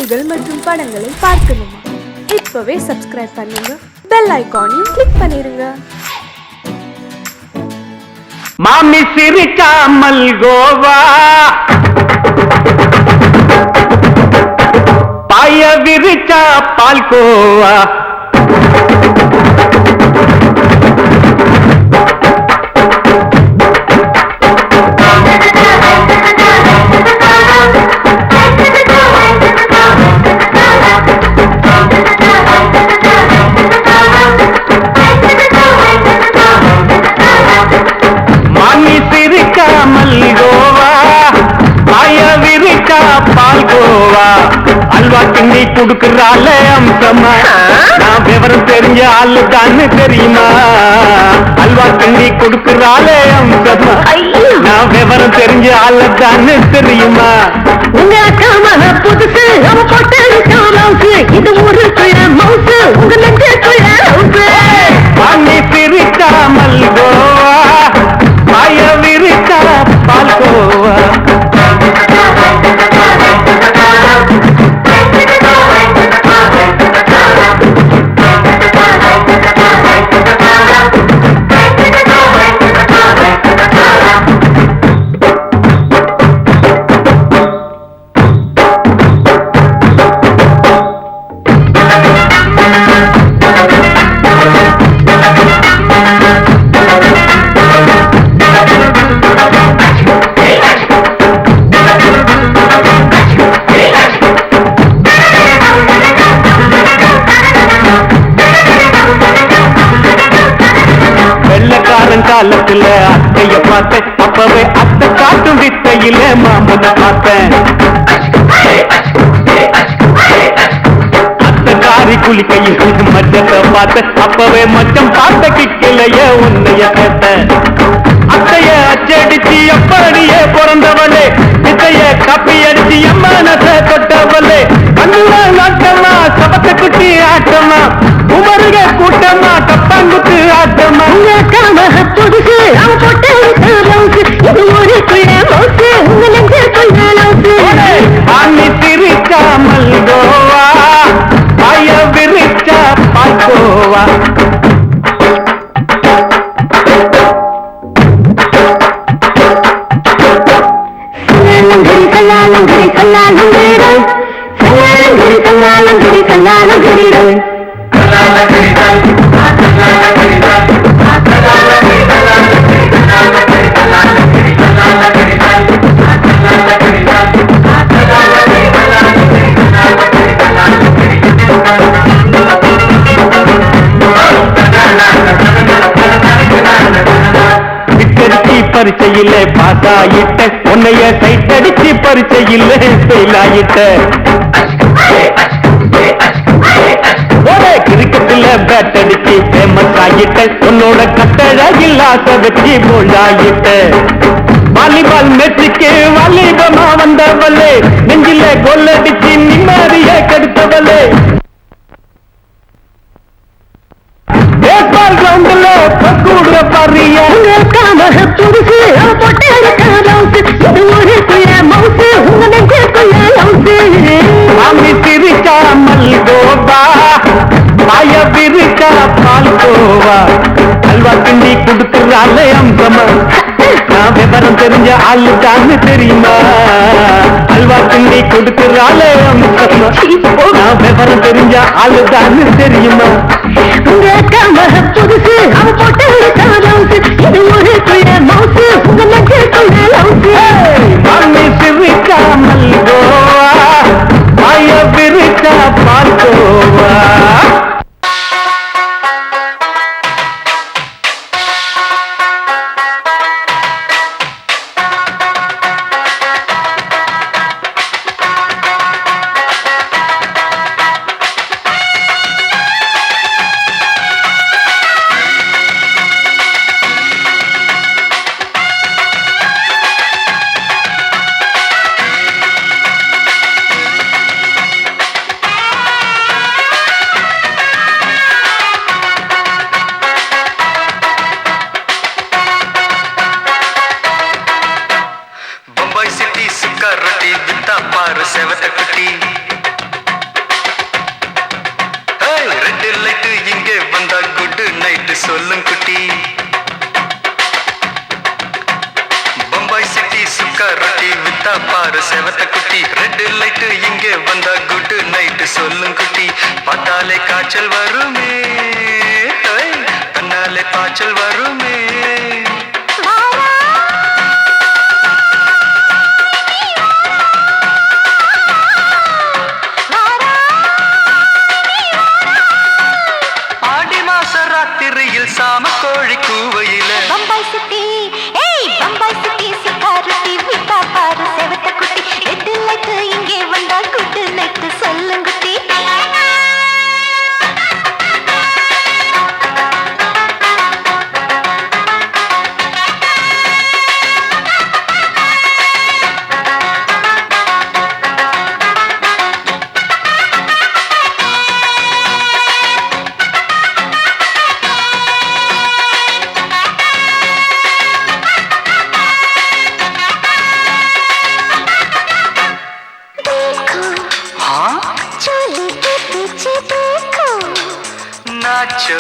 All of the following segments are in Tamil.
செய்திகள் மற்றும் படங்களை பார்க்கணுமா? இப்பவே சப்ஸ்கிரைப் பண்ணுங்க, பெல் ஐகானையும் கிளிக் பண்ணிருங்க. மாமி சிரிக்காமல் கோவா, பாய விரிச்சா பால்கோவா. அல்வா கிண்டி குடுக்கறால அம்சமா, நான் விவரம் தெரிஞ்ச ஆளு தான்னு தெரியுமா? அல்வா கிண்டி குடுக்கறால அம்சமா, நான் விவரம் தெரிஞ்ச ஆளு தான்னு தெரியுமா? உங்க அக்கா மக புதுசு, அவ போட்டு இது ஊருக்குள்ள மவுசு, உங்க நெஞ்சுக்குள்ள ஹவுசு. வாங்கி சிரிக்காமல் கோவா, பாய விரிச்சா பால்கோவா. காலத்துல அத்தைய பார்த்தேன், அப்பவே அத்தை காட்டும் வித்தையில மாமனை பார்த்தேன். அத்தை காரி குளிக்கையில் மச்சத்தை பார்த்தேன், அப்பவே மச்சம் பார்த்த கிக்கலைய உன்னைய கேட்டேன். அத்தைய அச்சடிச்சு எப்படியே பிறந்தவளே, வித்தைய கப்பி அடிச்சு எம்மனத்தை தொட்டவளே. கண்ணுல நாட்டமா, சபத்தை குட்டி ஆட்டமா, உமருக கூட்டமா, கப்பாங்குத்து ஆட்டமா. புதுசு, அவ போட்டு இது ஊருக்குள்ள மவுசு, உங்க நெஞ்சுக்குள்ள லவுசு. வாங்கி சிரிக்காமல் கோவா, பாய விரிச்சா பால்கோவா. பரிச்சையில பாஸ் ஆயிட்ட, உன்னைய சைட் அடிச்சு பரிச்சையில ஃபெயில் ஆயிட்ட. கிரிக்கெட்ல பேட் அடிச்சு ஃபேமஸ் ஆகிட்ட, உன்னோட கட்டழகில் ஆசை வச்சு போல்ட் ஆகிட்ட. வாலிபால் மேட்சுக்கு வாலிபமா வந்தவளே, நெஞ்சில கோல் அடிச்சு நிம்மதிய கெடுத்தவளே. பேஸ்பால் கிரவுண்ட்ல கூடுற பாரியா, புதுசு, அவ போட்டு இது ஊருக்குள்ள மவுசு, உங்க நெஞ்சுக்குள்ள லவுசு. மாமி சிரிக்காமல் கோவா, பாய விரிச்சா பால்கோவா. அல்வா கிண்டி குடுக்கறால அம்சமா, நான் விவரம் தெரிஞ்ச ஆளு தான்னு தெரியுமா? அல்வா கிண்டி கொடுக்கறால அம்சமா, நான் விவரம் தெரிஞ்ச ஆளு தான்னு தெரியுமா? உங்க அக்கா மக புதுசு, அவ போட்டு இது ஊருக்குள்ள மவுசு, உங்க நெஞ்சுக்குள்ள லவுசு. மாமி சிரிக்காமல் கோவா, பாய விரிச்சா பால்கோவா. சொல்லும் குட்டி பம்பாய் சிட்டி சுக்கா ரொட்டி வித்தா பாரு செவத்த குட்டி ரெட் லைட் இங்கே வந்தா குட் நைட் சொல்லும் குட்டி பார்த்தாலே காய்ச்சல் வருமே தன்னாலே பாய்ச்சல் வருமே சாம கோழி கூவையில பம்பாய் சிட்டி ஏய் பம்பாய் சிட்டி சிக்காரத்தி விட்டா பாரு செவத்த குட்டி ரெட் லைட் இங்கே வந்தா குட் நைட் சொல்லுங்க குட்டி नाचो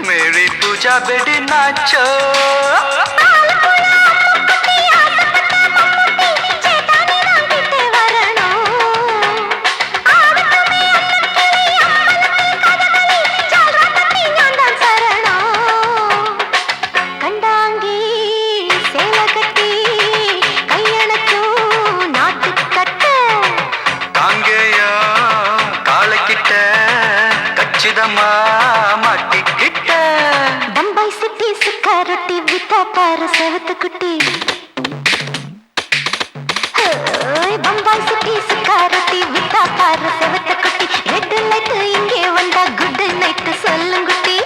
मेरी पूजा बेटी नाचो பம்பாய் சிட்டி சுக்காரொட்டி வித்தா பாரு செவத்த குட்டி பம்பாய் சிட்டி சுக்காரொட்டி வித்தா பாரு செவத்த குட்டி ரெட் லைட் இங்கே வந்தா குட் நைட் சொல்லுங்க குட்டி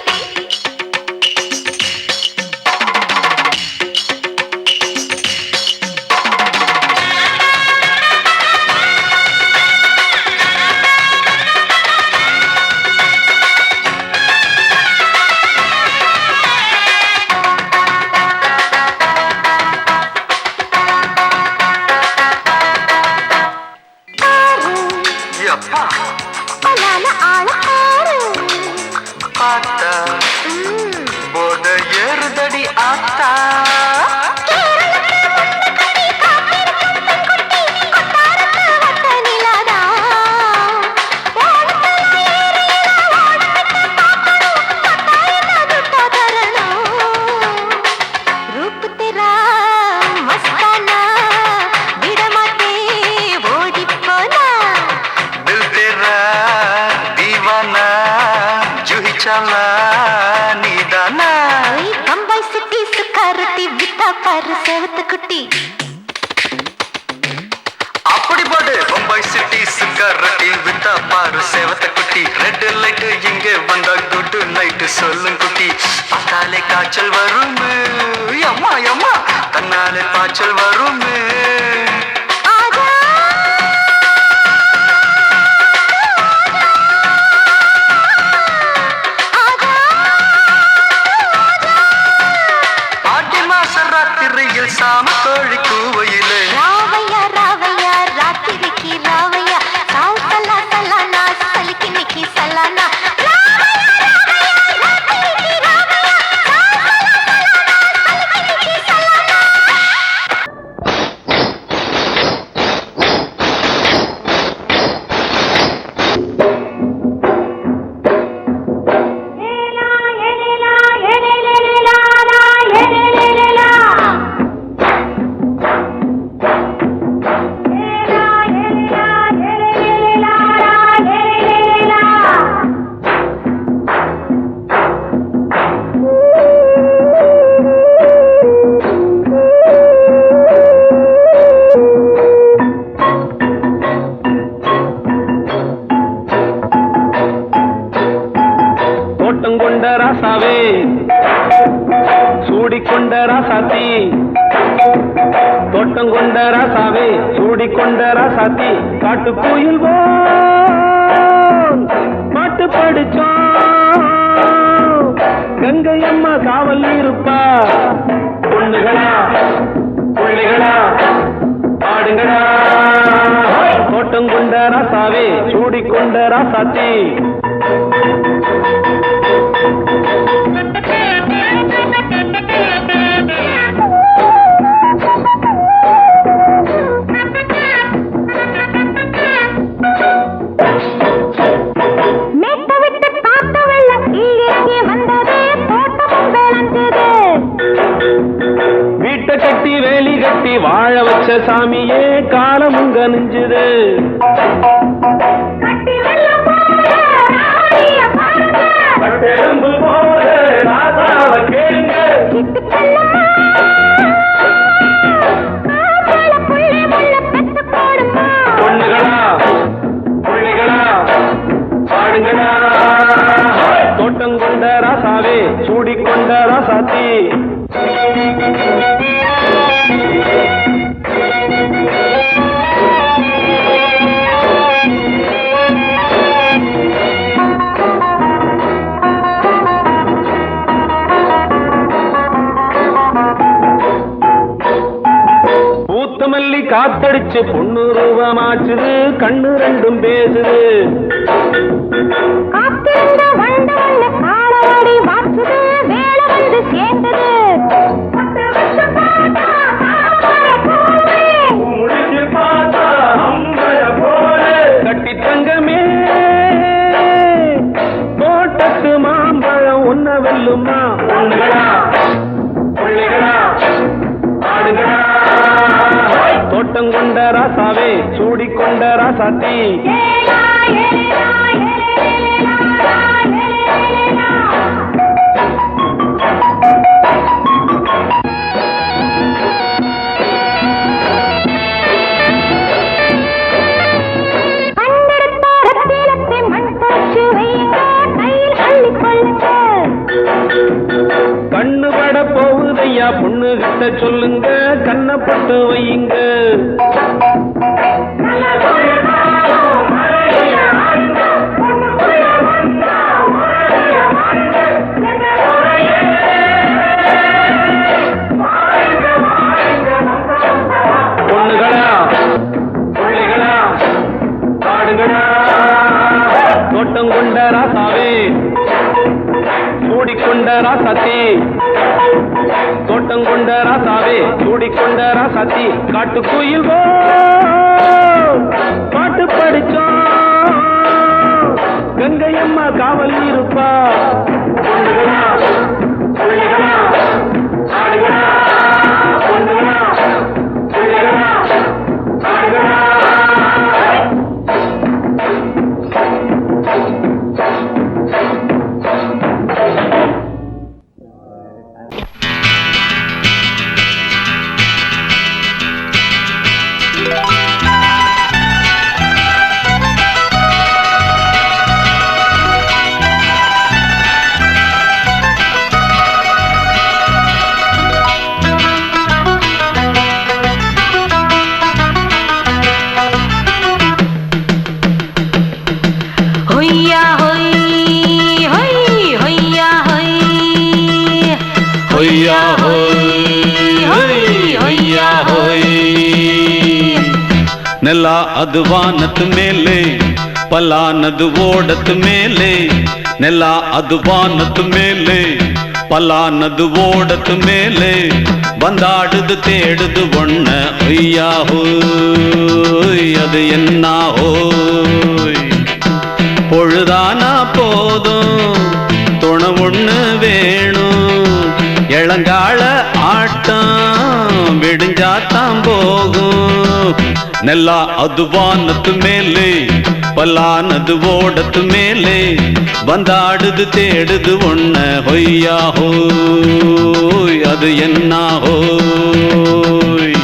போத ஏறுதடி ஆத்தா பம்பாய் சிட்டி சுக்காரத்தி வித்தா பாரு செவத்த குட்டி அப்படி போடு பம்பாய் சிட்டி சுக்காரத்தி வித்தா பாரு செவத்த குட்டி ரெட் லைட் இங்கே வந்தா குட் நைட் சொல்லும் குட்டி பார்த்தாலே காய்ச்சல் வருமே அம்மா அம்மா தன்னாலே பாய்ச்சல் வருமே சாம கோழி கூவையிலே ராவையா ராவையா ராத்திரிக்கு ராவையா சாவு சலா சலானா சலிக்கு நிக்கி சலானா ராசாவே சூடிக்கொண்ட ராசாத்தி தோட்டம் கொண்ட ராசாவே சூடிக்கொண்ட ராசாத்தி காட்டு கோயில் பாட்டு படிச்சோம் கங்கை அம்மா காவல் இருப்பா பொண்ணுகளா பிள்ளைகளா பாடுங்களா தோட்டம் கொண்ட ராசாவே சூடிக்கொண்ட ராசாத்தி வச்ச சாமியே காலமுங்க நெஞ்சுது. பட்டெலும்பு போல ராசாவ கேளுங்க. பொண்ணுகளா புள்ளிகளா பாடுங்களா. தோட்டம் கொண்ட ராசாவே சூடிக்கொண்ட ராசாத்தி. பூத்தமல்லி காத்தடிச்சு பொண்ணு ரூபமாச்சுது. கண்ணு ரெண்டும் பேசுது. கட்டி தங்கமே தோட்டத்து மாம்பழம் உன்ன வெல்லுமா. பொண்ணுகளா புள்ளிகளா ஆடுகளா. தோட்டம் கொண்ட ராசாவே சூடிக்கொண்ட ராசாத்தி. கண்ணு பட போகுதையா பொண்ணு கிட்ட சொல்லுங்க. கண்ணப்பட்டு வையுங்க. பொண்ணுகளா புள்ளிகளா பாடுங்களா. தோட்டம் கொண்ட ராசாவே சூடிக்கொண்ட ராசாத்தி. தோட்டம் கொண்ட ராசாவே சூடிக்கொண்ட ராசாத்தி. காட்டுக்குயில் பாட்டு படிச்சோம். கங்கையம்மா காவல் இருப்பா. பொண்ணுகளா புள்ளிகளா ஆடுகளா. பொண்ணுகளா புள்ளிகளா ஆடுகளா. ನೆಲ ಅದು ವಾನದ ಮೇಲೆ ಪಲಾನದು ಓಡದ ಮೇಲೆ. ನೆಲ ಅದು ವಾನದ ಮೇಲೆ ಪಲಾನದು ಓಡದ ಮೇಲೆ. ಬಂದಾಡುದು தேடுது ஒண்ண ஒய்யா ஹோய் அது என்ன ஹோய். பொழுதானா போதும் துணை ஒண்ணு வேணும். இளங்கால ஆட்டம் விடிஞ்சாத்தான் போகும். ನೆಲ ಅದು ವಾನದ ಮೇಲೆ ಪಲಾನದು ಓಡದ ಮೇಲೆ. ಬಂದಾಡುದು தேடுது ஒண்ண ಹೊಯ್ಯಾ ஹோய் அது என்ன ஹோய்.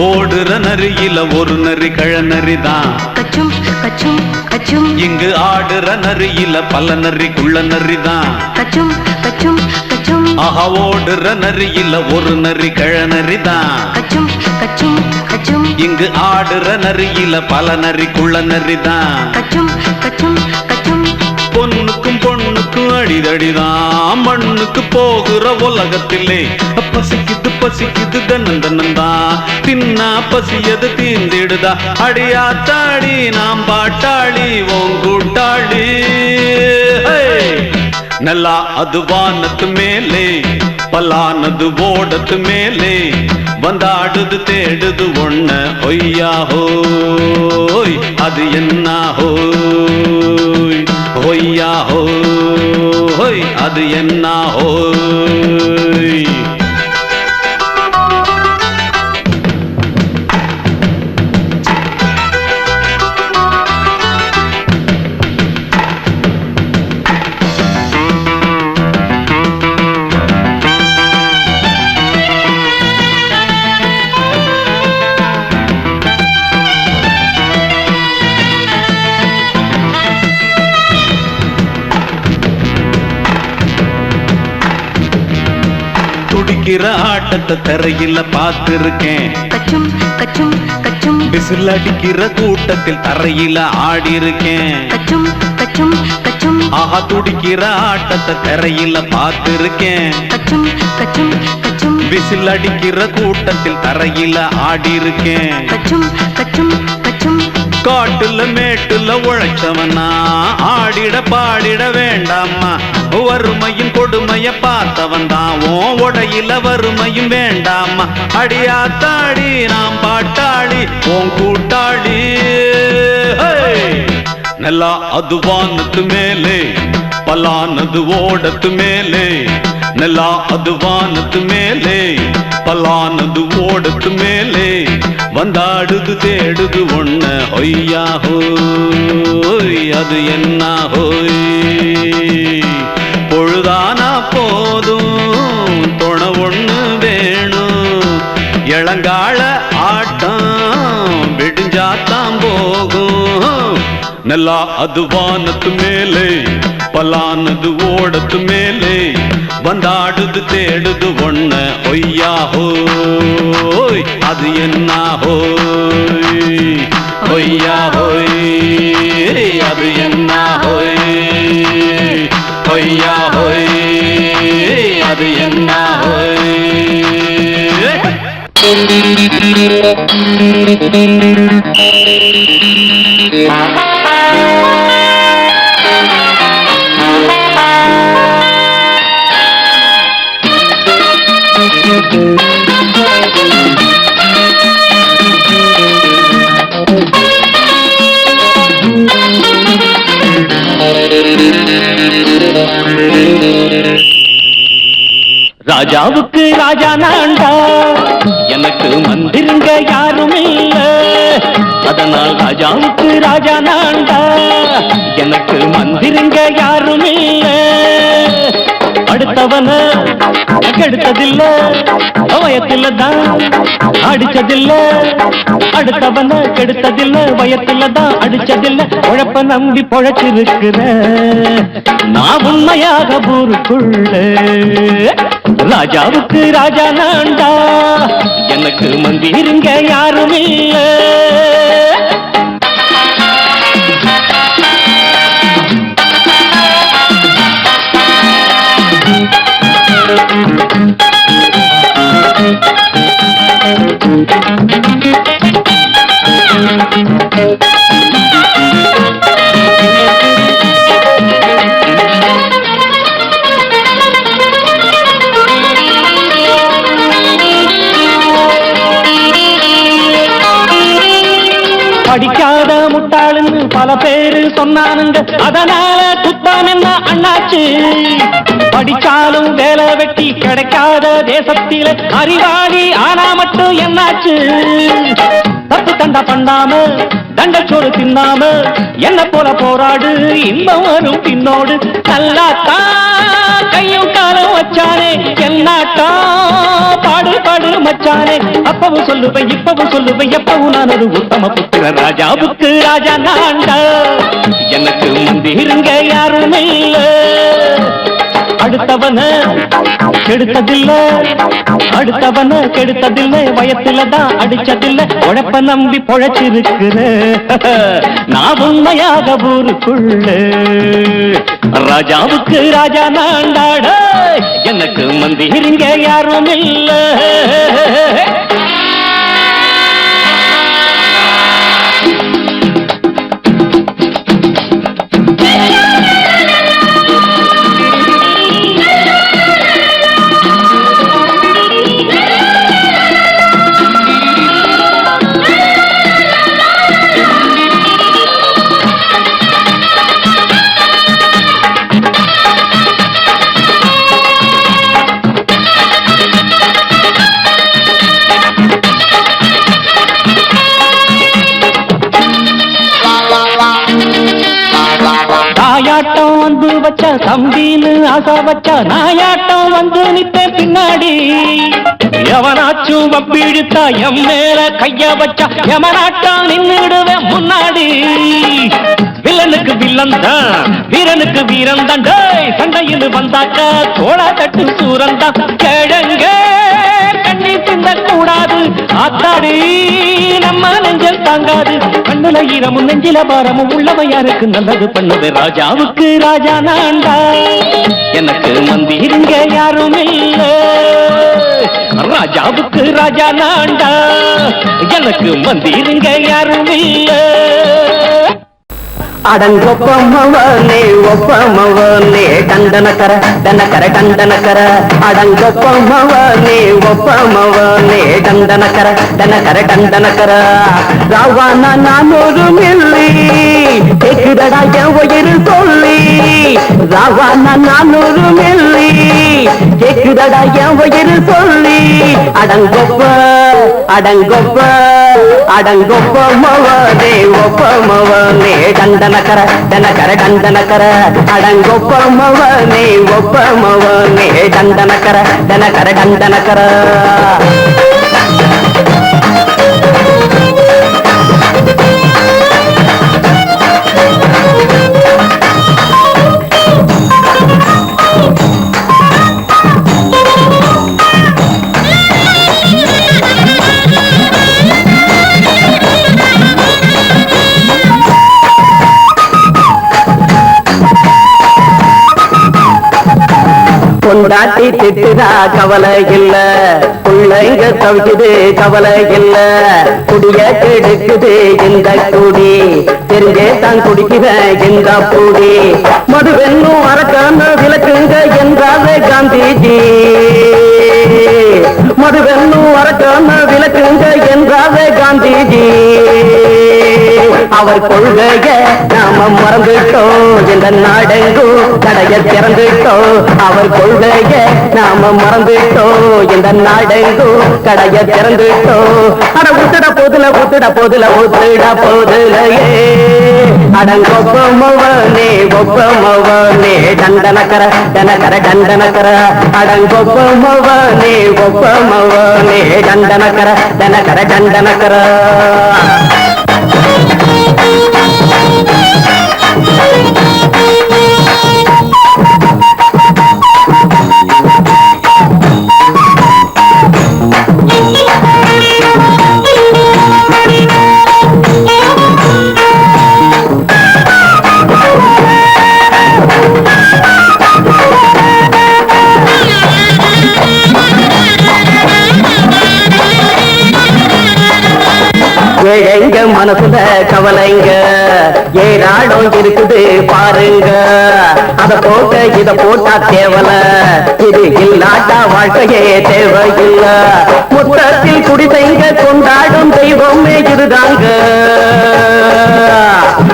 ஓடுற நரியில ஒரு நரி கழநரிதான். கச்சும் கச்சும் கச்சும். இங்கு ஆடுற நரியில பல நரிக்குள்ள நரிதான். கச்சும் கச்சும் கச்சும். ஆஹா ஓடுற நரியில ஒரு நரி கழநரிதான். கச்சும் கச்சும் கச்சும். இங்கு ஆடுற நரியில பல நரிக்குள்ள நரிதான். கச்சும் கச்சும் கச்சும். பொண்ணுக்கும் பொண்ணுக்கும் அடிதடிதான் மண்ணுக்கு போகிற உலகத்திலே பசிக்குது பசிக்குது தன்னந்தனந்தான் தின்னா பசியது தீந்திடுதா அடியாத்தாடி நாம் பாட்டாளி ஓங்கூட்டாளி நல்லா அது வானத்து மேலே பலானது ஓடத்து மேலே வந்தாடுது தேடுது ஒண்ண ஒய்யா ஹோய் அது என்ன ஹோய் ஒய்யா ஹோய் அது என்ன ஹோய் துடிக்கிற ஆட்டத்தை தரையில பார்த்திருக்கேன் கச்சும் கச்சும் கச்சும் விசில் அடிக்கிற கூட்டத்தில் தரையில ஆடி இருக்கேன் கச்சும் கச்சும் கச்சும் ஆஹா துடிக்கிற ஆட்டத்தை தரையில பார்த்திருக்கேன் கச்சும் கச்சும் கச்சும் விசில் அடிக்கிற கூட்டத்தில் தரையில ஆடி இருக்கேன் கச்சும் கச்சும் கச்சும் காட்டுல மேட்டுல உழைச்சவனா ஆடிட பாடிட வேண்டாமா வறுமையும் கொடுமைய பார்த்தவன் தான் உடையில வறுமையும் வேண்டாமா அடியாத்தாடி நாம் பாட்டாளி ஓன் கூட்டாளி நல்லா அது வானத்து மேலே பலானது ஓடத்து மேலே நல்லா அது வானத்து மேலே பலானது ஓடத்து மேலே வந்தாடுது தேடுது ஒண்ண ஒய்யா ஹோய் அது என்ன ஹோய் பொழுதானா போதும் துணை ஒண்ணு வேணும் இளங்கால ஆட்டம் விடிஞ்சாத்தான் போகும் நல்லா அது வானத்து மேலே பலானது ஓடத்து மேலே வந்தாடுது தேடுது ஒண்ண ஒய்யா ஹோய் அது என்ன ஹோய் ஒய்யா ஹோய் அது என்ன ஹோய் ஒய்யா ஹோய் அது என்ன ஹோய் ராஜாவுக்கு ராஜா நான்டா எனக்கு மந்திருங்க யாரும் இல்ல அதனால் ராஜாவுக்கு ராஜா நான்டா எனக்கு மந்திருங்க யாரும் இல்ல அடுத்தவன கெடுத்ததில்ல வயத்துல தான் அடிச்சதில்ல அடுத்தவன கெடுத்ததில்ல வயத்துல தான் அடிச்சதில்ல உழப்ப நம்பி பொழைச்சிருக்கிற நான் உண்மையாக ஊருக்குள்ள ராஜாவுக்கு ராஜா நான்டா எனக்கு மந்திருங்க யாரும் இல்ல படிக்காத முட்டாளுன்னு பல பேரு சொன்னானுங்க அதனால குத்தம் என்ன அண்ணாச்சு படிச்சாலும் வேலை வெட்டி கிடைக்காத தேசத்தில அறிவாளி ஆனா மட்டும் என்னாச்சு தப்பு கண்டா பண்ணாம தண்டச்சோறு தின்னாம என்ன போல போராடு இன்பம் வரும் பின்னோடு நல்லாத்தா கையும் காலம் வச்சானே என்னாட்டா பாடு பாடு மச்சானே அப்பவும் சொல்லுவேன் இப்பவும் சொல்லுவேன் எப்பவும் நான் ஒரு உத்தம புத்திர ராஜாவுக்கு ராஜா நான்டா எனக்கு முந்திருங்க யாரும் இல்ல அடுத்தவன கெடுத்ததில்ல, அடுத்தவன கெடுத்ததில்ல, வயத்துல தான் அடிச்சதில்ல, உழைப்ப நம்பி பொழைச்சிருக்கிற நான் உண்மையாக ஊருக்குள்ள ராஜாவுக்கு ராஜா நாண்டாட, எனக்கு மந்திரிங்க யாரும் இல்ல. தாயாட்டம் வந்து வச்ச தம்பின்னு ஆசா வச்சா நாயாட்டம் வந்து நிப்பேன் பின்னாடி. எவனாச்சும் வப்பிழுத்தா எம் மேல கைய வச்சா எவனாட்டம் நின்னுடுவேன் முன்னாடி. வில்லனுக்கு வில்லன் தான், வீரனுக்கு வீரன் தான், சண்டையில் வந்தாக்க தோளா தட்டு சூரன் தான். கிழங்க கண்ணி சிந்த கூடாது ஆத்தாடி, நம்ம நெஞ்சல் தாங்காது. கண்ணுல ஈரமும் நெஞ்சில பாரமும் உள்ளவன் யாருக்கு நல்லது பண்ணுது. ராஜாவுக்கு ராஜா நான்டா, எனக்கு மந்திரிங்க யாரும் இல்ல. ராஜாவுக்கு ராஜா நான்டா, எனக்கு மந்திரிங்க யாரும் இல்ல. அடங்கொப்பமவனே ஒப்பமவனே டண்டனக்கர டனக்கர டண்டனக்கர, அடங்கொப்பமவனே ஒப்பமவனே டண்டனக்கர டனக்கர டண்டனக்கர. ராவான 400 மில்லி கேக்குதடா என் உயிர் சொல்லி, ராவான 400 மில்லி கேக்குதடா என் உயிர் சொல்லி. அடங்கொப்ப அடங்கொப்ப அடங்கொப்பமவனே ஒப்பமவனே டண்டனக்கர டனக்கர டண்டனக்கர, அடங்கொப்பமவனே ஒப்பமவனே டண்டனக்கர டனக்கர டண்டனக்கர. கொண்டாட்டி திட்டுதா கவலை இல்ல, பிள்ளைங்க தவிக்குது கவலை இல்ல. குடிய கெடுக்குது இந்த குடி, தெரிஞ்சே தான் குடிக்கிற இந்த பூடி. மதுவென்னும் அரக்கான விளக்குங்க என்றாவே காந்திஜி, மதுவென்னும் அரக்கான விளக்குங்க என்றாவே காந்திஜி. அவர் கொள்கைய நாம மறந்துட்டோம், இந்த நாடெங்கும் கடைய திறந்துட்டோம். அவர் கொள்கைய நாம மறந்துட்டோம், இந்த நாடெங்கும் கடைய திறந்துட்டோம். அட ஊத்துட போதுல ஊத்துட போதுல ஊத்துட போதுலையே. அடங்கொப்பமவனே ஒப்பமவனே டண்டனக்கர டனக்கர டண்டனக்கர, அடங்கொப்பமவனே ஒப்பமவனே டண்டனக்கர டனக்கர டண்டனக்கர. எங்க மனசுல கவலைங்க ஏராளம் இருக்குது பாருங்க. அத போட்ட இத போட்டா தேவல, இது இல்லாட்டா வாழ்க்கையே தேவையில்ல. முத்தத்தில் குடிசைங்க கொண்டாடும் தெய்வமே இதுதாங்க,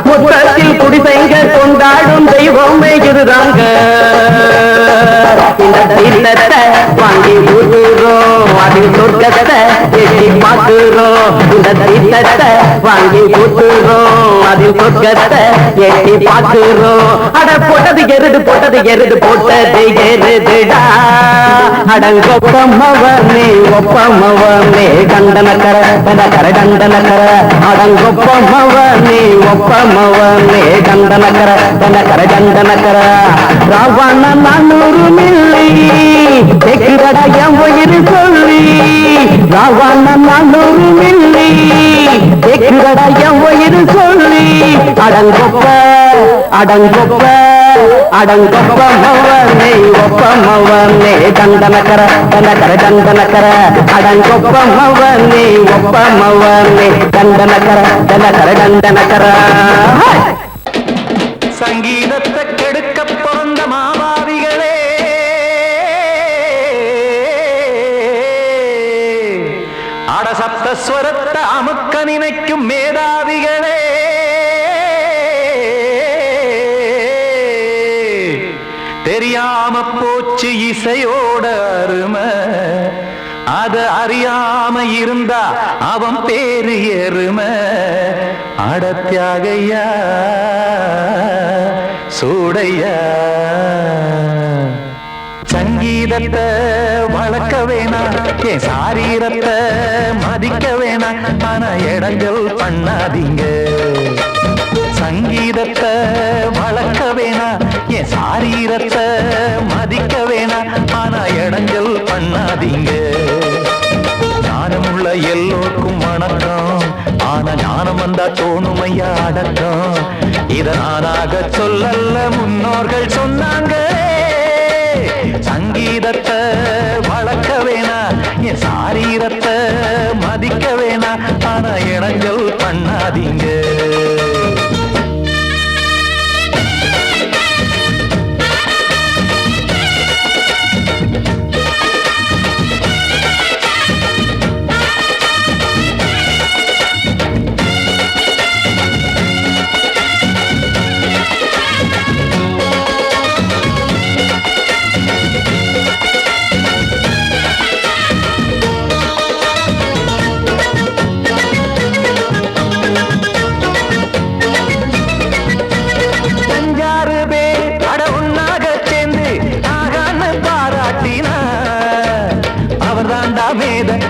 முத்தத்தில் குடிசைங்க கொண்டாடும் தெய்வமே இதுதாங்க. இந்த தீர்த்தத்தை வாங்கி ஊத்துறோம், அதில் சொர்க்கத்தை எட்டி பார்க்கிறோம். இந்த தீர்த்தத்தை வாங்கி ஊத்துறோம், மதில் சொர்க்கத்தை எட்டி பார்க்கிறோம். அட போட்டது எருது போட்டது எருதுடா. அடங்கொப்பமவனே ஒப்பமவனே கண்டனக்கர டண்டனக்கர அடங்கொப்பமவனே ஒப்பமவனே கண்டனக்கர டண்டனக்கர ராவண 400 மில்லி கேக்குறடா என் உயிர் சொல்லி. ராவண 400 மில்லி கேக்குறடா என் உயிர் சொல்லி. அடங்கொப்பமவனே ஒப்பமவனே கண்டனக்கர டண்டனக்கர அடங்கொப்பமவனே ஒப்பமவனே கண்டனக்கர டண்டனக்கர. சங்கீதத்தை கெடுக்க பிறந்த மாவாவிகளே, அடசப்தஸ்வரத்தை அமுக்க நினைக்கும் மேதாவிகளே, தெரியாம போச்சு இசையோட அருமை. அத அறியாம இருந்தா அவன் பேரு எருமை. அடத்தியாகையா சூடையா சங்கீதத்தை வளர்க்க வேணா, என் சாரீரத்தை மதிக்க வேணா. ஆனா இடங்கள் பண்ணாதீங்க. சங்கீதத்தை வளர்க்க வேணா, என் சாரீரத்தை மதிக்க வேணா. ஆனா இடங்கள் பண்ணாதீங்க. ஞானமுள்ள எல்லோருக்கும் வணக்கம். ஆனா ஞானம் வந்தா தோணுமையா அடக்கம். இத நானாக சொல்லல்ல, முன்னோர்கள் சொன்னாங்க. சங்கீதத்தை வளர்க்க வேணா, என் சாரீரத்தை மதிக்க வேணா. ஆனா இடங்கள் பண்ணாதீங்க.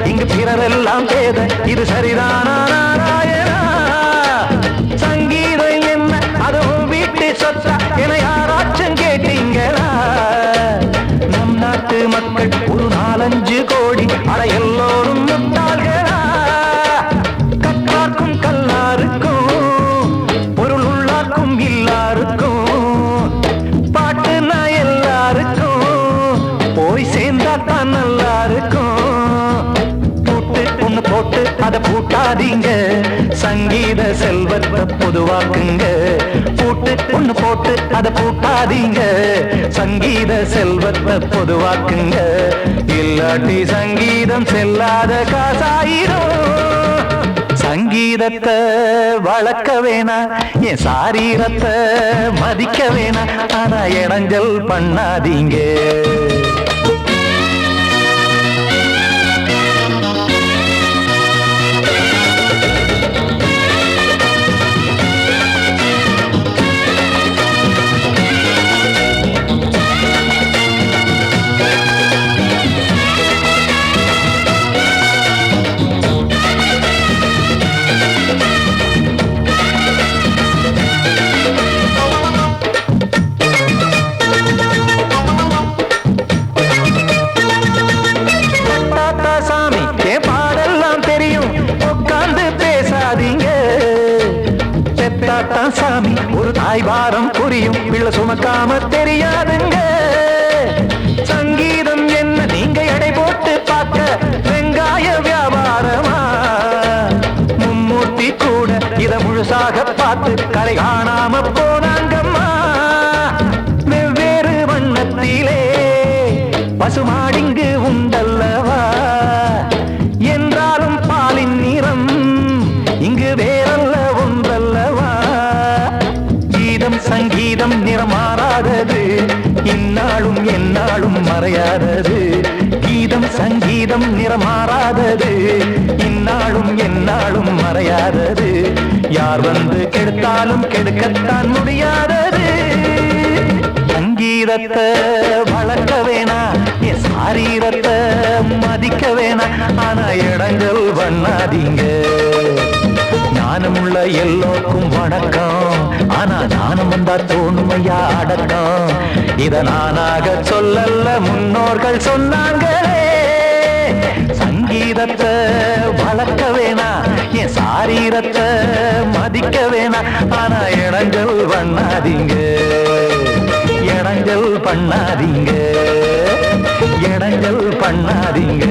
இங்கு பிறரெல்லாம் பேத, இது சரிதானா நாராயணா? சங்கீதம் என்ன அதுவும் வீட்டு சொத்தா என யாராச்சும் கேட்டீங்களா? நம் நாட்டு மக்கள் ஒரு 4-5 கோடி, அட எல்லோரும் முட்டாள்களா? கற்றார்க்கும் கல்லாருக்கும் பொருள் உள்ளார்க்கும் எல்லாருக்கும் பாட்டுனா எல்லாருக்கும் போய் சேர்ந்தா தான் நல்லா இருக்கும். போட்டு அதை பூட்டாதீங்க. சங்கீத செல்வத்தை பொதுவாக்குங்க. பூட்டு ஒண்ணு போட்டு அதை பூட்டாதீங்க. சங்கீத செல்வத்தை பொதுவாக்குங்க. இல்லாட்டி சங்கீதம் செல்லாத காசாயிரும். சங்கீதத்தை வளர்க்க வேணா, என் சாரீரத்தை மதிக்க வேணா. ஆனா இடைஞ்சல் பண்ணாதீங்க. சாமி ஒரு தாய் பாரம் புரியும், பிள்ளை சுமக்காம தெரியாதுங்க. சங்கீதம் என்ன நீங்க எடை போட்டு பார்க்க வெங்காய வியாபாரமா? மும்மூர்த்தி கூட இத முழுசாக பார்த்து கரை காணாம போனாங்கம்மா. வெவ்வேறு வண்ணத்திலே பசுமாடிங்கு உண்டல்லவா? என்றாலும் பாலின் நிறம் இங்கு வேறல்ல ஒன்றல்லவா? கீதம் சங்கீதம் நிறமாறாதது, இந்நாளும் எந்நாளும் மறையாதது. கீதம் சங்கீதம் நிறமாறாதது, இந்நாளும் எந்நாளும் மறையாதது. யார் வந்து கெடுத்தாலும் கெடுக்கத்தான் முடியாதது. சங்கீதத்தை வளர்க்க வேணா, என் சாரீரத்தை மதிக்க வேணா, ஆனா இடங்கள் பண்ணாதீங்க. ஞானமுள்ள எல்லோருக்கும் வணக்கம், ஆனா ஞானம் வந்தா தோணுமையா அடக்கம். இத நானாக சொல்லல்ல, முன்னோர்கள் சொன்னாங்களே. சங்கீதத்தை வளர்க்க வேணா, என் சாரீரத்தை மதிக்க வேணா, ஆனா இடங்கள் பண்ணாதீங்க, இடங்கள் பண்ணாதீங்க, இடங்கள் பண்ணாதீங்க.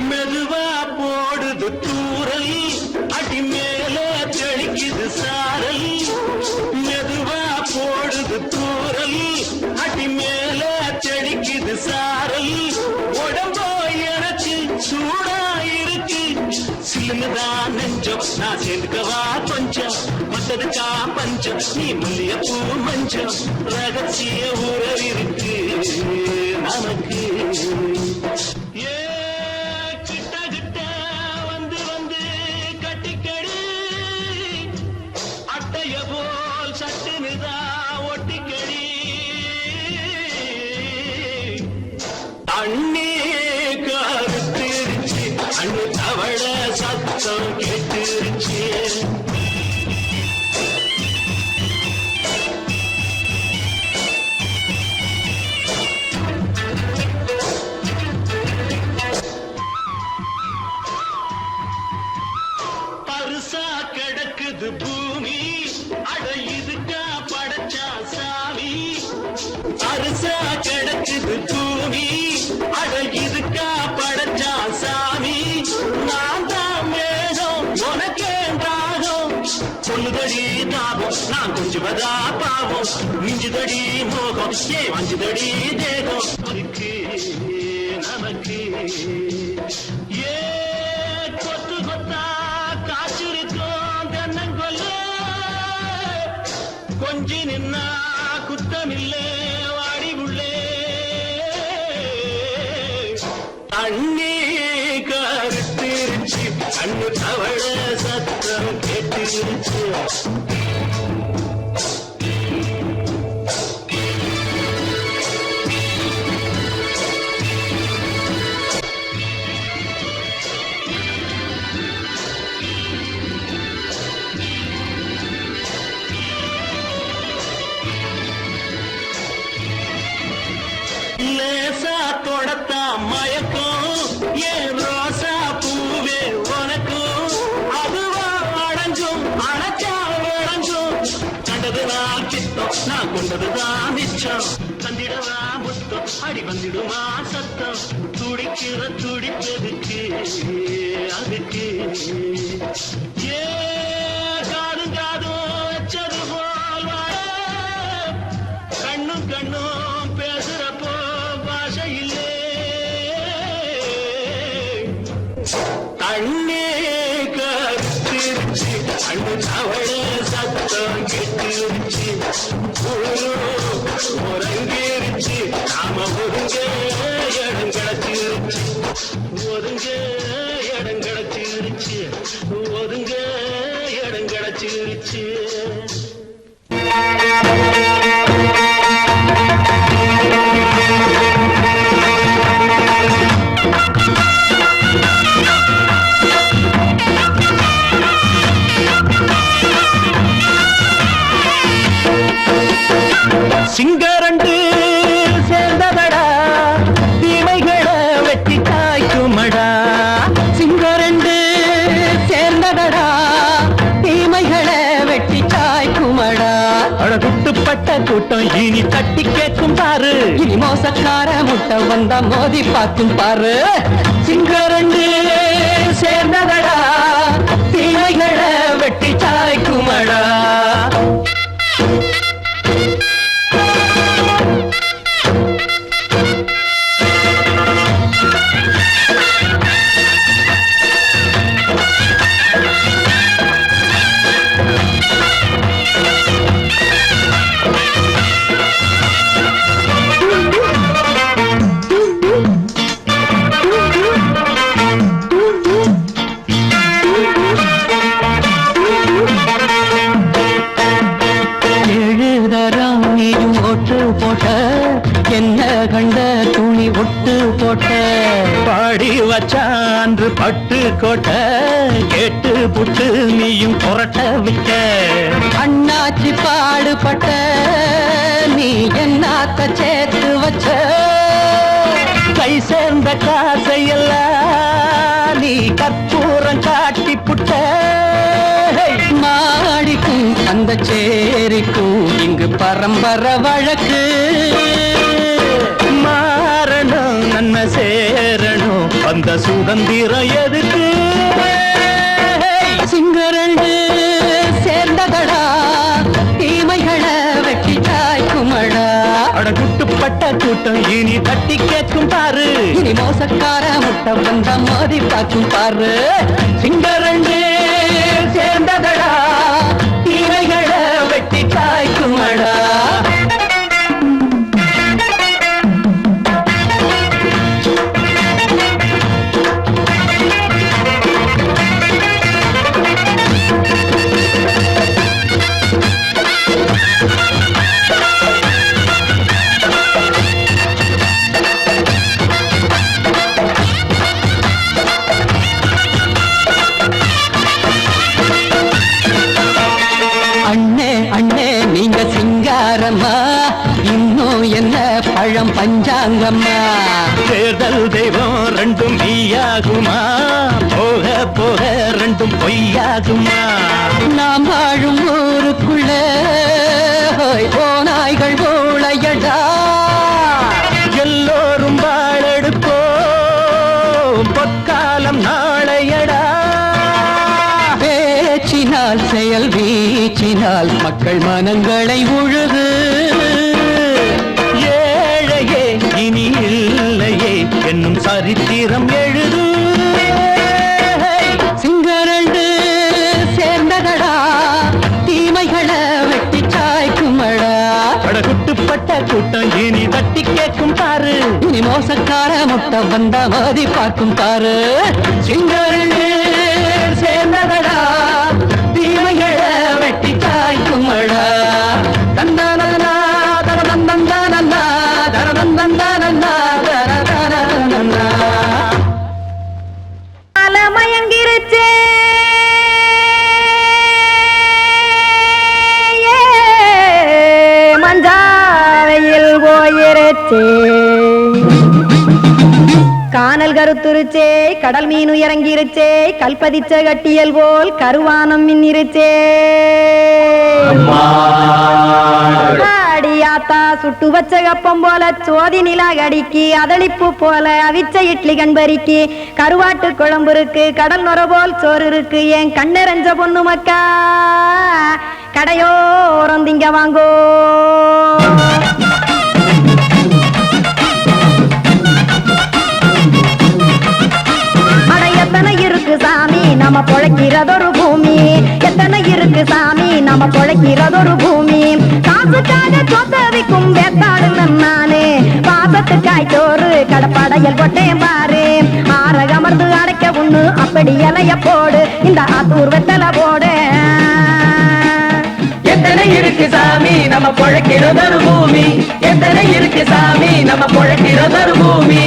மெதுவா போடுது தூரல், அடி மேல தெளிக்குது சாரல். மெதுவா போடுது தூரல், அடி மேல தெளிக்குது சாரல். உடம்போ எனக்கு சூடா இருக்கு, சில்லுதான் நெஞ்சம், நான் சேர்ந்துக்கவா கொஞ்சம். மத்ததுக்கா பஞ்சம், நீ மல்லிய பூ மஞ்சம். ரகசிய உறவிருக்கு நமக்கு. அண்ணே கருத்திருச்சு, அண்ணு தவள சத்தம் கேட்டுருச்சு. பருசா கிடக்குது பூமி, அட இதுக்கா படைச்சா சாமி. பருசா கிடக்குது பூமி, அட இதுக்கா படைச்சா சாமி. நான் தான் மேகம், உனக்கே தாகம். சொல்லுதடி தாபம், நான் கொஞ்சுவதா பாவம். மிஞ்சுதடி மோகம், ஏ வஞ்சுதடி தேகம். இருக்கு நமக்கு ஏ கொத்து கொத்தா காய்ச்சிருக்கோம் தென்னங்கொல்ல. கொஞ்சி நின்னா குத்தமில்லே வாடி உள்ளே. அண்ணே கருத்திருச்சு, அண்ணு தவள சத்தம் கேட்டுருச்சு. லேசா தொடத்தா மயக்கம், ஏன் ரோசா பூவே உனக்கும். அதுவா அடைஞ்சும் அடைச்சா விளைஞ்சும். கண்டதுதான் கித்தம், நான் கொண்டதுதான் மிச்சம். தந்திடவா முத்தம். மொத்தம் அடி வந்துடுமா சத்தம் துடிக்கிற துடிப்பதுக்கு அதுக்கு ஏ காதும் காதும் வச்சது போல் கண்ணும் கண்ணும் பேசுறப்போ பாஷை இல்லே கண்ணே கருத்திருச்சு கண்ணு தவள சத்தம் கெட்டிருச்சு ஒருங்கிருச்சு நாம ஒருங்க இடம் கிடச்சிருச்சு ஒருங்க இடம் கிடச்சிருச்சு ஒருங்க இடம் கிடச்சிருச்சு சிங்கரண்டு சேர்ந்ததடா தீமைகளை வெட்டி காய்க்குமடா சிங்கரண்டு சேர்ந்ததடா தீமைகளை வெட்டி காய்க்குமடா அழகுட்டுப்பட்ட கூட்டம் இனி தட்டி கேட்கும் பாரு இனி மோசக்கார முட்டை வந்தா மோதி பார்க்கும் பாரு சிங்கரண்டு சேர்ந்ததடா தீமைகளை வெட்டி காய்க்குமடா என்ன கண்ட துணி ஒட்டு போட்ட பாடி வச்சான்று பட்டு கோட்ட கேட்டு புட்டு நீயும் புரட்ட விட்ட அண்ணாச்சி பாடுபட்ட நீ என்னாத்த சேர்த்து வச்ச கை சேர்ந்த காசையெல்லாம் நீ கற்பூரம் காட்டி புட்ட மாடிக்கும் அந்த சேரிக்கும் இங்கு பரம்பரை வழக்கு மாறணும் நன்மை சேரணும் அந்த சுதந்திரம் எதுக்கு சிங்கரண்டு சேர்ந்ததடா தீமைகளை வெட்டி காய்க்குமடா அடகுட்டுப்பட்ட கூட்டம் இனி தட்டி கேட்கும் பாரு இனி மோசக்கார முட்டை வந்த மோதி பார்க்கும் பாரு சிங்கரண்டு சேர்ந்ததடா தீமைகளை வெட்டி காய்க்குமடா இன்னும் என்ன பழம் பஞ்சாங்கம்மா தேர்தல் தெய்வம் ரெண்டும் மெய்யாகுமா போக போக ரெண்டும் பொய்யாகுமா நாம் வாழும் ஊருக்குள்ள ஓநாய்கள் ஓளையடா எல்லோரும் வாழெடுப்போம் பொற்காலம் நாளையடா பேச்சினால் செயல் வீச்சினால் மக்கள் மனங்களை உழுது ஏழையே இனி இல்லையே என்னும் சரித்திரம் எழுது சிங்கரண்டு சேர்ந்ததடா தீமைகளை வெட்டி சாய்க்குமடா அடகுட்டுப்பட்ட கூட்டம் இனி தட்டி கேட்கும் பாரு இனி மோசக்கார முட்டை வந்த மோதி பார்க்கும் பாரு சிங்கரண்டு சேர்ந்ததடா தீமைகளை வெட்டி காய்க்குமடா தந்தானா தரதந்தந்தானா தரதந்தந்தானா தரதந்தந்தானா மயங்கிருச்சே மஞ்சாவையில் போயிருச்சே கானல் கருத்துருச்சே கடல் மீன் இறங்கிருச்சே கல்பதிச்ச கட்டியல் போல் கருவானம் மின்னிருச்சே ஆடியா ஆத்தா சுட்டு வச்ச கப்பம் போல சோதி நிலா கடிக்கு அதளிப்பு போல அவிச்ச இட்லி கண்பறிக்கு கருவாட்டு குழம்பு இருக்கு கடல் நுர போல் சோறு இருக்கு என் கண்ணெரஞ்ச பொண்ணு மக்கா கடையோரம் திங்க வாங்கோ. எத்தனை இருக்கு சாமி நம்ம பொழைக்கிறதொரு பூமி, எத்தனை இருக்கு சாமி நம்ம பொழைக்கிறதொரு பூமி. காசுக்காக சொத்தவிக்கும் வேத்தாடு நானு பாசத்துக்காய் சோறு கடப்படையல் கொட்டேன் பாரு. ஆற அமர்ந்து அடைக்க ஒண்ணு அப்படி இலைய போடு இந்த ஆத்தூர் வெத்தலை போடு. எத்தனை இருக்கு சாமி நம்ம பொழைக்கிறதொரு பூமி, எத்தனை இருக்கு சாமி நம்ம பொழைக்கிறதொரு பூமி.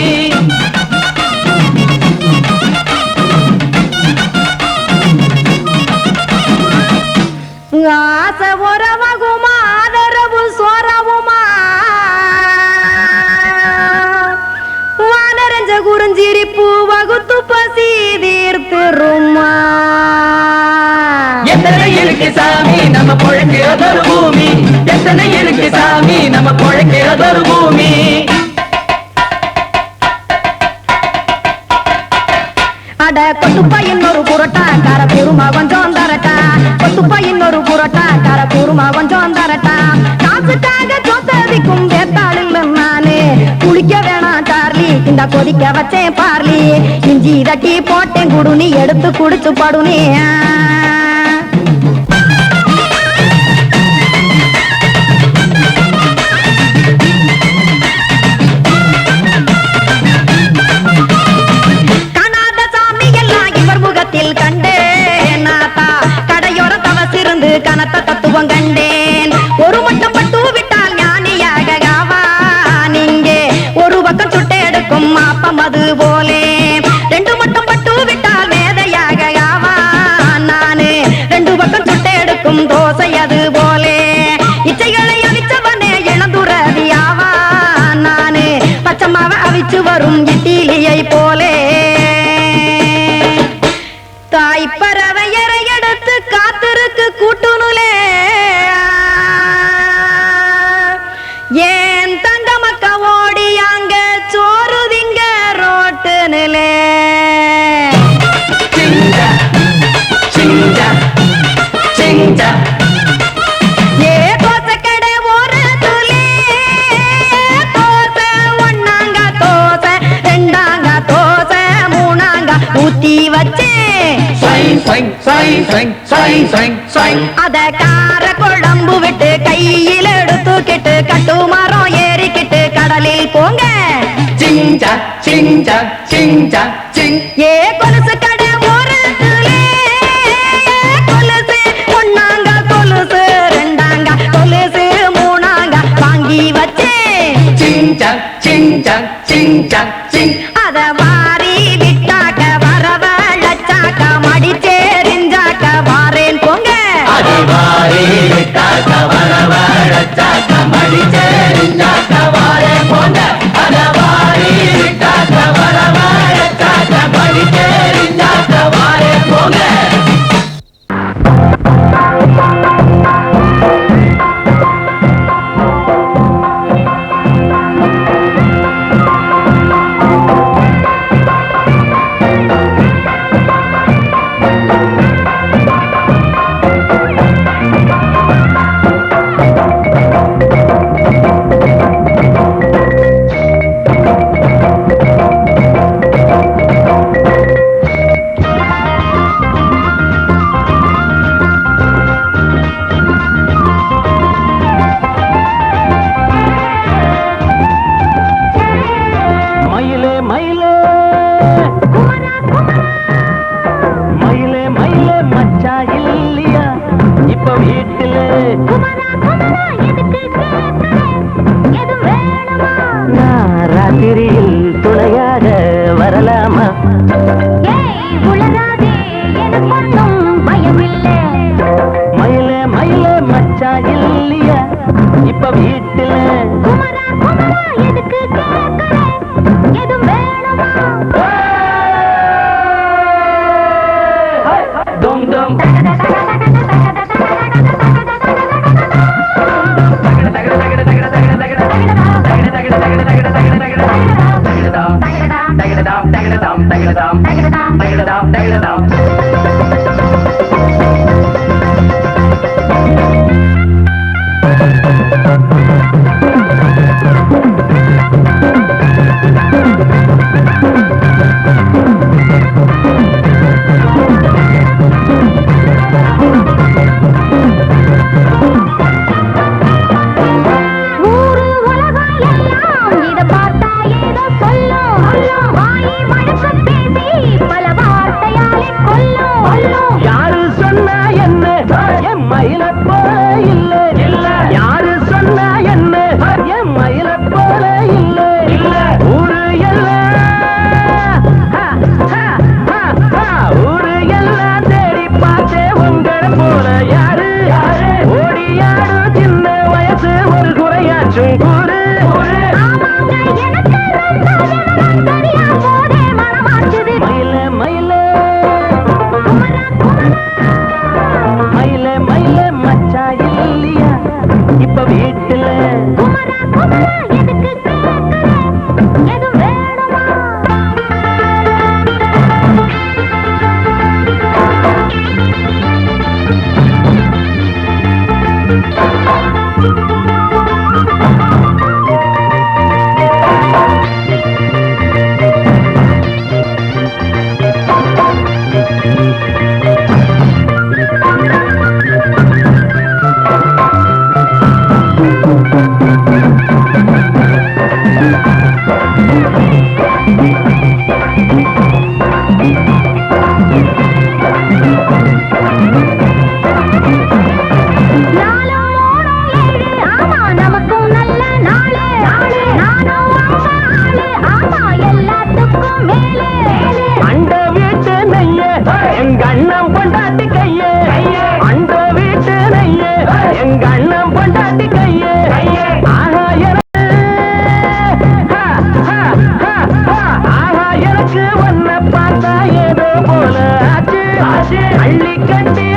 ஆசை உறவகுமா ஆதரவு சோறவுமா வானரஞ்ச குறிஞ்சிரிப்பு வகுத்து பசி தீர்த்துருமா. எத்தனை இருக்கு சாமி நம்ம பொழைக்கிறதொரு பூமி, எத்தனை இருக்கு சாமி நம்ம பொழைக்கிறதொரு பூமி. அட கொத்துப்பா இன்னொரு புரோட்டா கார கூறுமா கொஞ்சம் தரட்டா, கொத்துப்பா இன்னொரு புரோட்டா கார கூறுமா கொஞ்சம் தரட்டா. காசுக்காக சொத்ததிக்கும் வேத்தாளில் நானு குளிக்க வேணாம் சார்லி இந்த கொதிக்க வச்சேன் பார்லி. இஞ்சி தட்டி போட்டேன் குடுனி எடுத்து குடிச்சு படுனி. கனத்த தத்துவம் கண்டேன் ஒரு மட்டம் பட்டு விட்டால் ஞானியாக காவா. நீங்க ஒரு பக்கம் சுட்டு எடுக்கும் மாப்பம் அது போலே, ரெண்டு மட்டம் பட்டு விட்டால் மேதையாக காவா. நானு ரெண்டு பக்கம் சுட்டு எடுக்கும் தோசை அது போலே, இச்சைகளை அவிச்சவனே இளந்துறவியாவா. நானு பச்சமாவ அவிச்சு வரும் இட்டிலியை போலே. தாய் பறவையரை எடுத்து காத்திருக்கு கூட்டுனுலே, ஏன் தங்க மக்க ஓடி அங்க சோறுதிங்க ரோட்டு நிலே. ஏ தோசை கடை ஒரு துளி தோசை ஒன்னாங்க தோசை ரெண்டாங்க தோசை மூணாங்க ஊத்தி வச்சே அத கார குழம்பு விட்டு கையில் எடுத்துக்கிட்டு கட்டுமரம் ஏறிக்கிட்டு கடலில் போங்க. ஏ கொலுசு கடை ஓரத்துலே கொலுசு ஒன்னாங்க கொலுசு ரெண்டாங்க கொலுசு மூணாங்க வாங்கி வச்சே. அத வாரி விட்டாக்க வரவழைச்சாக்க மடிச்சேரிஞ்சாக்க வாரேன் போங்க. ராத்திரியில் துணையாக வரலாமா? மயிலே மயிலே மச்சா இல்லையா இப்ப வீட்டுல? Dum dum. Tagada tagada tagada tagada. தகிடதாம் தகிடதாம் தகிடதாம் தகிடதாம் யாரு சொன்னா என்ன என் மயில போல இல்ல இல்ல யாரு சொன்னா என்ன என் மயில போல இல்ல இல்ல ஊரு ஊரு எல்லாம் தேடி பார்த்தே உங்களை போல யாரு ஓடியாடு சின்ன வயசு ஒரு குறையாச்சும் கூறு மயில மயில மயில மயில மச்சா இல்லையா இப்ப வீட்டுல அண்ட வீட்டு நெய்ய எங்க அண்ணன் பொண்டாட்டி கைய அண்ட வீட்டு நெய்ய எங்க அண்ணன் பொண்டாட்டி கைய ஆஹா எனக்கு ஒன்ன பார்த்தா ஏதோ போல ஆச்சு அள்ளி கட்டி